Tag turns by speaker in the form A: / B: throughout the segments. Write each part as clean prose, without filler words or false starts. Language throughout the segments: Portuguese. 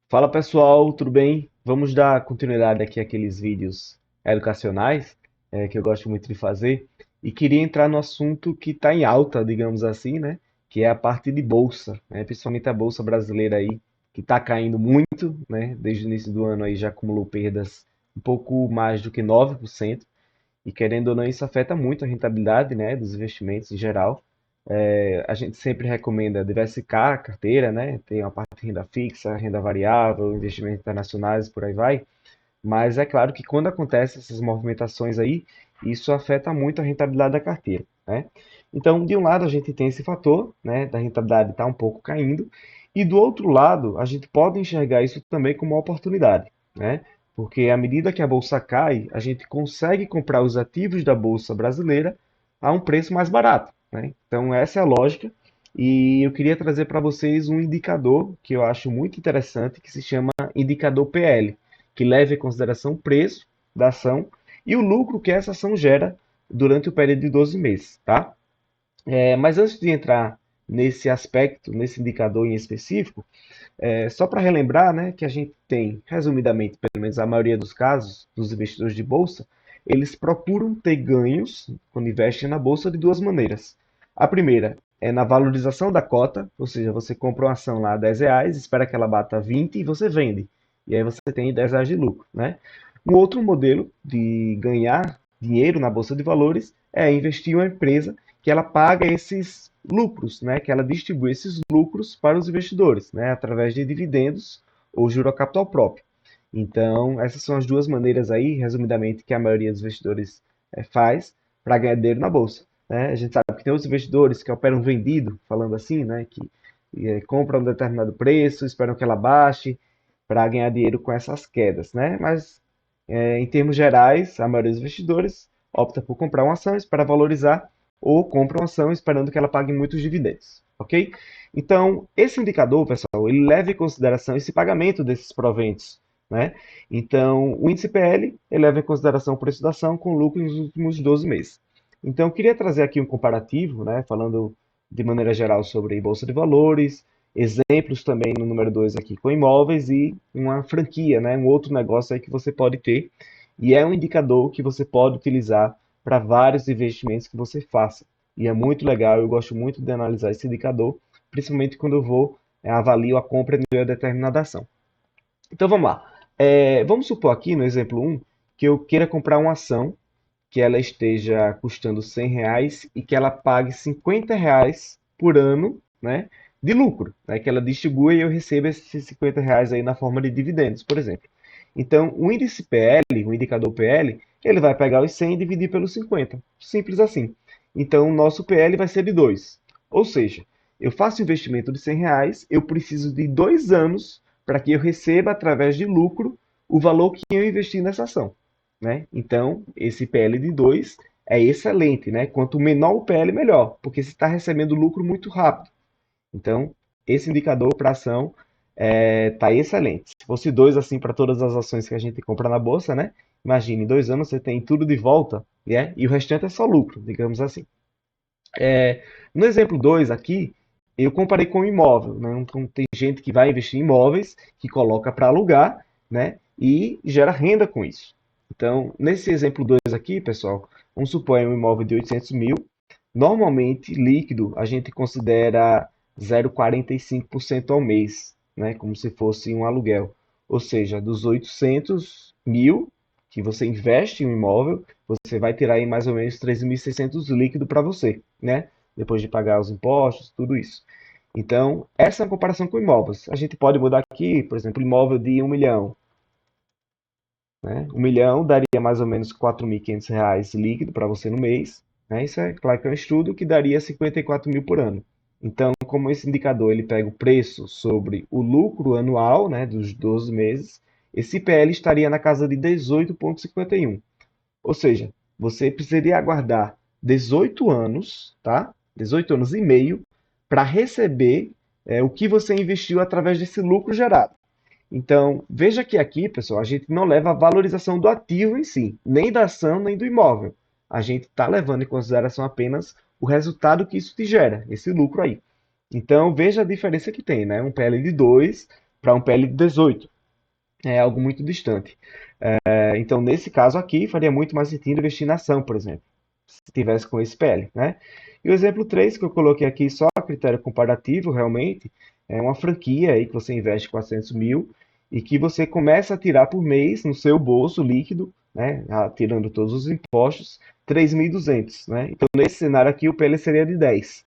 A: Fala pessoal, tudo bem? Vamos dar continuidade aqui àqueles vídeos educacionais que eu gosto muito de fazer e queria entrar no assunto que está em alta, digamos assim, né? Que é a parte de bolsa, né? Principalmente a bolsa brasileira aí que está caindo muito, né? Desde o início do ano aí já acumulou perdas um pouco mais do que 9% e querendo ou não isso afeta muito a rentabilidade, né? Dos investimentos em geral. A gente sempre recomenda diversificar a carteira, né? Tem uma parte de renda fixa, renda variável, investimentos internacionais, por aí vai. Mas é claro que quando acontecem essas movimentações aí, isso afeta muito a rentabilidade da carteira, né? Então, de um lado a gente tem esse fator, né, da rentabilidade estar um pouco caindo, e do outro lado a gente pode enxergar isso também como uma oportunidade, né? Porque à medida que a bolsa cai, a gente consegue comprar os ativos da bolsa brasileira a um preço mais barato, né? Então, essa é a lógica. E eu queria trazer para vocês um indicador que eu acho muito interessante, que se chama indicador PL, que leva em consideração o preço da ação e o lucro que essa ação gera durante o período de 12 meses, tá? Mas antes de entrar nesse aspecto, nesse indicador em específico, só para relembrar, né, que a gente tem, resumidamente, pelo menos a maioria dos casos, dos investidores de bolsa, eles procuram ter ganhos quando investem na bolsa de duas maneiras. A primeira é na valorização da cota, ou seja, você compra uma ação lá a R$ 10, espera que ela bata 20 e você vende. E aí você tem R$ 10 de lucro, né? Um outro modelo de ganhar dinheiro na bolsa de valores é investir em uma empresa que ela paga esses lucros, né? Que ela distribui esses lucros para os investidores, né? Através de dividendos ou juro a capital próprio. Então, essas são as duas maneiras aí, resumidamente, que a maioria dos investidores faz para ganhar dinheiro na bolsa, né? A gente sabe que tem outros investidores que operam vendido, falando assim, né? Que compram um determinado preço, esperam que ela baixe para ganhar dinheiro com essas quedas, né? Mas, em termos gerais, a maioria dos investidores opta por comprar uma ação, espera valorizar ou compra uma ação esperando que ela pague muitos dividendos, ok? Então, esse indicador, pessoal, ele leva em consideração esse pagamento desses proventos, né? Então, o índice PL, ele leva em consideração o preço da ação com lucro nos últimos 12 meses. Então, eu queria trazer aqui um comparativo, né, falando de maneira geral sobre bolsa de valores, exemplos também no número 2 aqui com imóveis e uma franquia, né, um outro negócio aí que você pode ter. E é um indicador que você pode utilizar para vários investimentos que você faça. E é muito legal, eu gosto muito de analisar esse indicador, principalmente quando eu vou avalio a compra de uma determinada ação. Então vamos lá. Vamos supor aqui no exemplo um que eu queira comprar uma ação que ela esteja custando R$ 100 e que ela pague R$ 50 por ano, né, de lucro, né, que ela distribua e eu receba esses R$ 50 aí na forma de dividendos, por exemplo. Então, o índice PL, o indicador PL, ele vai pegar os 100 e dividir pelos 50. Simples assim. Então, o nosso PL vai ser de 2. Ou seja, eu faço um investimento de R$ 100, eu preciso de 2 anos para que eu receba, através de lucro, o valor que eu investi nessa ação, né? Então, esse PL de 2 é excelente, né? Quanto menor o PL, melhor, porque você está recebendo lucro muito rápido. Então, esse indicador para ação tá excelente. Se fosse 2 assim para todas as ações que a gente compra na bolsa, né? Imagine, em 2 anos você tem tudo de volta, né? E o restante é só lucro, digamos assim. No exemplo 2 aqui, eu comparei com o imóvel, né? Então, tem gente que vai investir em imóveis, que coloca para alugar, né? E gera renda com isso. Então, nesse exemplo 2 aqui, pessoal, vamos supor um imóvel de 800 mil. Normalmente, líquido, a gente considera 0,45% ao mês, né? Como se fosse um aluguel. Ou seja, dos 800 mil que você investe em um imóvel, você vai tirar aí mais ou menos 3.600 líquido para você, né? Depois de pagar os impostos, tudo isso. Então, essa é a comparação com imóveis. A gente pode mudar aqui, por exemplo, imóvel de 1 milhão, né? 1 milhão daria mais ou menos R$ 4.500 líquido para você no mês, né? Isso é claro que é um estudo que daria 54 mil por ano. Então, como esse indicador ele pega o preço sobre o lucro anual, né, dos 12 meses, esse PL estaria na casa de 18,51. Ou seja, você precisaria aguardar 18 anos, tá? 18 anos e meio para receber o que você investiu através desse lucro gerado. Então, veja que aqui, pessoal, a gente não leva a valorização do ativo em si, nem da ação, nem do imóvel. A gente está levando em consideração apenas o resultado que isso te gera, esse lucro aí. Então, veja a diferença que tem, né? Um PL de 2 para um PL de 18. É algo muito distante. Então, nesse caso aqui, faria muito mais sentido investir na ação, por exemplo, se tivesse com esse PL, né? E o exemplo 3 que eu coloquei aqui só a critério comparativo, realmente, é uma franquia aí que você investe 400 mil e que você começa a tirar por mês no seu bolso líquido, né, tirando todos os impostos, 3.200, né? Então, nesse cenário aqui, o PL seria de 10.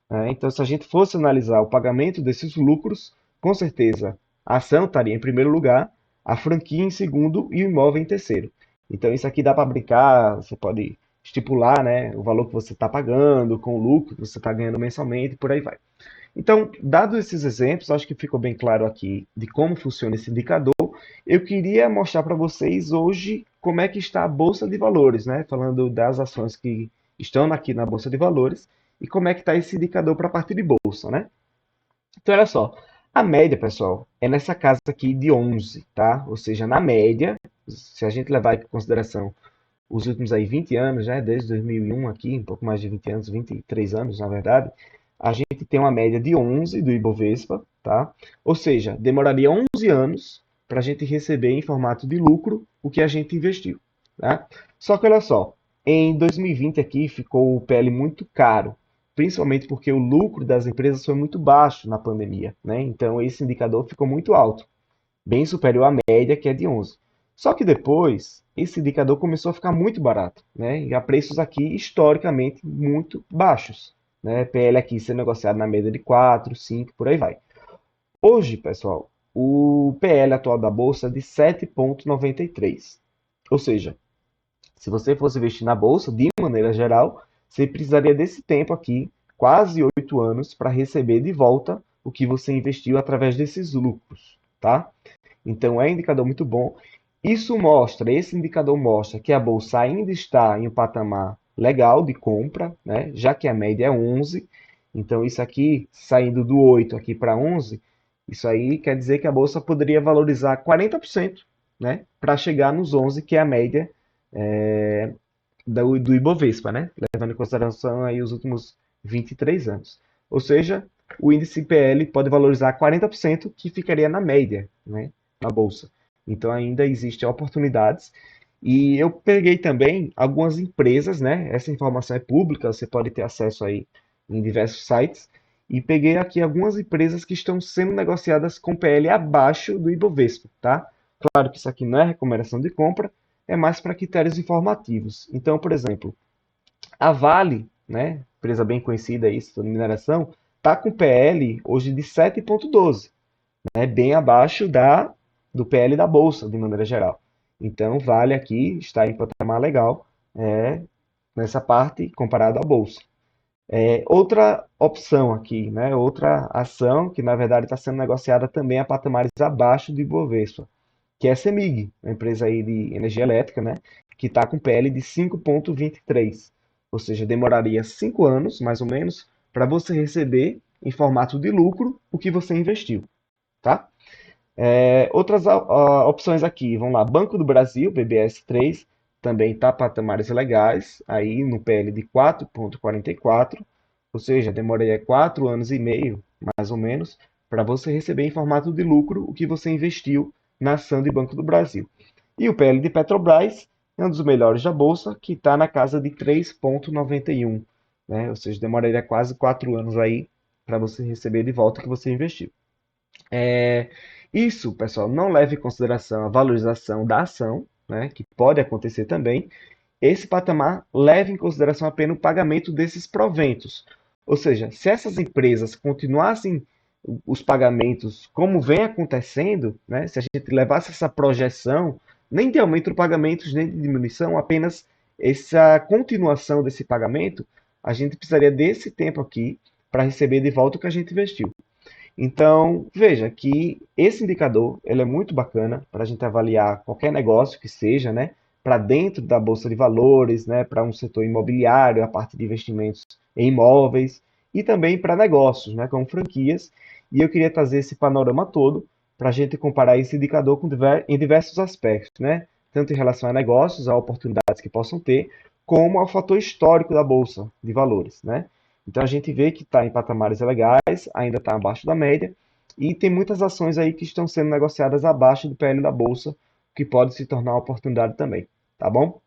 A: Né? Então, se a gente fosse analisar o pagamento desses lucros, com certeza a ação estaria em primeiro lugar, a franquia em segundo e o imóvel em terceiro. Então, isso aqui dá para brincar, você pode estipular, né, o valor que você está pagando, com o lucro que você está ganhando mensalmente, e por aí vai. Então, dado esses exemplos, acho que ficou bem claro aqui de como funciona esse indicador. Eu queria mostrar para vocês hoje como é que está a Bolsa de Valores, né? Falando das ações que estão aqui na Bolsa de Valores e como é que está esse indicador para a parte de bolsa, né? Então, olha só, a média, pessoal, é nessa casa aqui de 11, tá? Ou seja, na média, se a gente levar em consideração os últimos aí 20 anos, né? Desde 2001 aqui, um pouco mais de 20 anos, 23 anos, na verdade, a gente tem uma média de 11 do Ibovespa, tá? Ou seja, demoraria 11 anos para a gente receber em formato de lucro o que a gente investiu, tá? Só que olha só, em 2020 aqui ficou o PL muito caro, principalmente porque o lucro das empresas foi muito baixo na pandemia, né? Então esse indicador ficou muito alto, bem superior à média, que é de 11. Só que depois, esse indicador começou a ficar muito barato, né? E a preços aqui historicamente muito baixos, né? PL aqui sendo negociado na média de 4, 5, por aí vai. Hoje, pessoal, o PL atual da bolsa é de 7,93. Ou seja, se você fosse investir na bolsa, de maneira geral, você precisaria desse tempo aqui, quase 8 anos, para receber de volta o que você investiu através desses lucros, tá? Então é um indicador muito bom. Esse indicador mostra que a bolsa ainda está em um patamar legal de compra, né? Já que a média é 11. Então isso aqui, saindo do 8 aqui para 11, isso aí quer dizer que a bolsa poderia valorizar 40%, né? Para chegar nos 11, que é a média é, do Ibovespa, né? Levando em consideração aí os últimos 23 anos. Ou seja, o índice PL pode valorizar 40%, que ficaria na média, né? Na bolsa. Então ainda existem oportunidades. E eu peguei também algumas empresas, né? Essa informação é pública, você pode ter acesso aí em diversos sites. E peguei aqui algumas empresas que estão sendo negociadas com PL abaixo do Ibovespa, tá? Claro que isso aqui não é recomendação de compra, é mais para critérios informativos. Então, por exemplo, a Vale, né, empresa bem conhecida aí, setor de mineração, está com PL hoje de 7,12, né, bem abaixo do PL da Bolsa, de maneira geral. Então, Vale aqui está em patamar legal nessa parte comparado à Bolsa. Outra opção aqui, né, outra ação que na verdade está sendo negociada também a patamares abaixo do Ibovespa, que é a CEMIG, uma empresa aí de energia elétrica, né, que está com PL de 5,23. Ou seja, demoraria 5 anos, mais ou menos, para você receber em formato de lucro o que você investiu, tá? Outras opções aqui, vamos lá, Banco do Brasil, BBS3, também está patamares legais, aí no PL de 4,44, ou seja, demoraria 4 anos e meio, mais ou menos, para você receber em formato de lucro o que você investiu na ação de Banco do Brasil. E o PL de Petrobras é um dos melhores da Bolsa, que está na casa de 3,91, né? Ou seja, demoraria quase 4 anos aí para você receber de volta o que você investiu. Isso, pessoal, não leva em consideração a valorização da ação, né, que pode acontecer também. Esse patamar leva em consideração apenas o pagamento desses proventos. Ou seja, se essas empresas continuassem os pagamentos como vem acontecendo, né, se a gente levasse essa projeção, nem de aumento de pagamentos, nem de diminuição, apenas essa continuação desse pagamento, a gente precisaria desse tempo aqui para receber de volta o que a gente investiu. Então, veja que esse indicador ele é muito bacana para a gente avaliar qualquer negócio que seja, né? Para dentro da Bolsa de Valores, né? Para um setor imobiliário, a parte de investimentos em imóveis e também para negócios, né? Como franquias. E eu queria trazer esse panorama todo para a gente comparar esse indicador em diversos aspectos, né? Tanto em relação a negócios, a oportunidades que possam ter, como ao fator histórico da Bolsa de Valores, né? Então a gente vê que está em patamares legais, ainda está abaixo da média, E tem muitas ações aí que estão sendo negociadas abaixo do PL da Bolsa, o que pode se tornar uma oportunidade também, tá bom?